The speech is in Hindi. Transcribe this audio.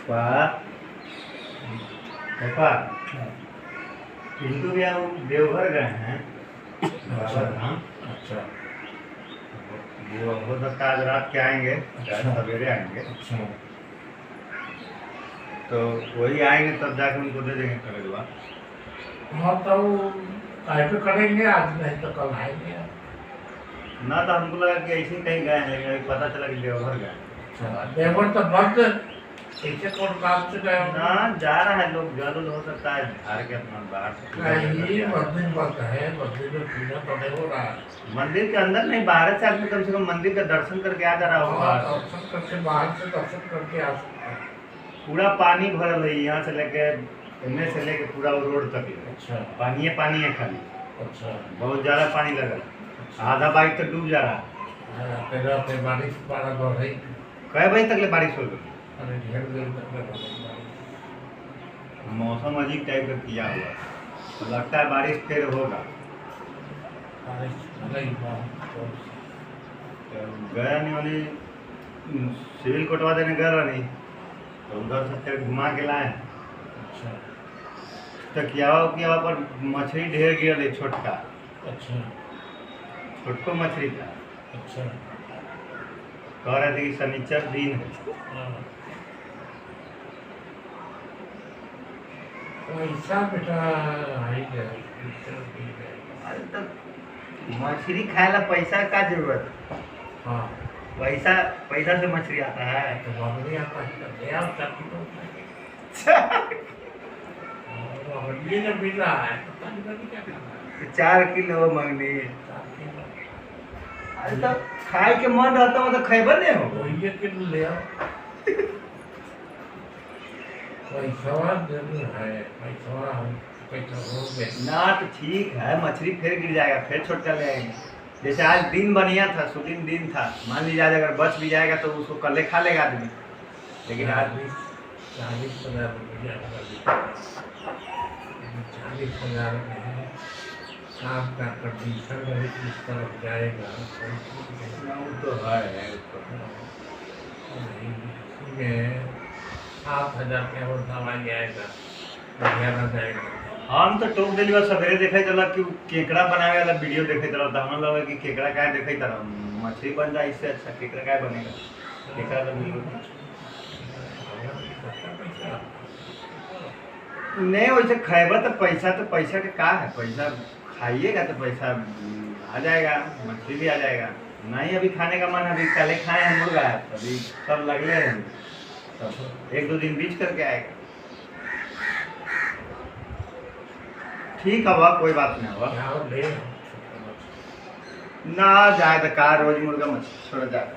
पापा पिंटू भैया वो देवघर गए हैं बाबा धाम। अच्छा। वो हो सकता है आज रात के आएंगे, शायद सवेरे आएंगे। अच्छा। तो वही आएंगे तब जाके उनको दे देंगे करेलवा। हाँ तो काहे पे करेंगे आज, नहीं तो कल आएंगे। ना तो हमको लगा कि ऐसे ही कहीं गए हैं, लेकिन अभी पता चला कि देवघर गए। अच्छा, देवघर तो बंद, ऐसे कौन काम से गए हो? ना जा रहा है लोग, जरूर हो सकता है झाड़ के अपना बाहर नहीं, मंदिर बंद है, मंदिर में पूजा तो नहीं हो रहा है। मंदिर के अंदर नहीं, बाहर से आदमी कम से कम मंदिर का दर्शन करके आ जा रहा होगा। दर्शन करके बाहर से दर्शन करके आ सकता है। पूरा पानी भरल है यहाँ से लेके एने से लेके पूरा वो रोड तक। अच्छा। पानी है खाली। अच्छा। बहुत ज़्यादा पानी लगा, आधा बाइक तो डूब जा रहा है। बारिश बड़ा बढ़ रही। कै बजे तक ले बारिश हो गई? अरे ढेर देर तक बारिश। मौसम अजीब टाइप का किया हुआ, तो लगता है बारिश फिर होगा। बारिश नहीं हुआ तो गया नहीं वाली सिविल कोटवा देने गया नहीं, तो उधर से फिर घुमा के लाए। अच्छा। तकियावा पर मछली ढेर गिर रही छोटका। अच्छा। छोटको मछली था। अच्छा। कह रहे थे कि शनिचर दिन है। हाँ। पैसा बेटा हाई है। अरे तो मछली खाए ला पैसा का जरूरत? हाँ। पैसा से मछली आता है। तो बबरी आता है, ले आओ 4 किलो। ये जब मिल रहा है तो पानी का क्या करना है? 4 किलो मंगनी। 4 किलो। अरे तो खाए के मन रहता हो तो खैबे नहीं हो। तो ये किलो ले आओ। पैसा जरूर है, पैसा हो गए ना तो ठीक है, मछली फिर गिर जाएगा, फिर छोटका ले आएंगे। जैसे आज दिन बढ़िया था, शूटिंग दिन था, मान लीजिए आज अगर बच भी जाएगा तो उसको कल खा लेगा आदमी। लेकिन आज 40,000 रुपया 40,000 में काम का कंडीशन रहे किस तरफ जाएगा। वो तो है इसमें 7,000 के और दवाई आएगा, बढ़िया जाएगा। हम तो टोक दिली बार सवेरे देखे चला कि केकड़ा बनावे वाला वीडियो देखे चला, तो हमें लगा कि केकड़ा काय देखे चला, मछली बन जाए इससे अच्छा केकड़ा काय बनेगा। केकड़ा तो नहीं वैसे खाएगा तो पैसा के का है, पैसा खाइएगा तो पैसा आ जाएगा, मछली भी आ जाएगा। नहीं अभी खाने का मन, अभी कल खाए हैं मुर्गा, अभी सब लगले हैं, तब 1-2 दिन बीच करके आएगा। ठीक है हुआ, कोई बात नहीं हुआ ना, जाए तो कार रोज मुर्गा मछली छोड़ जाए।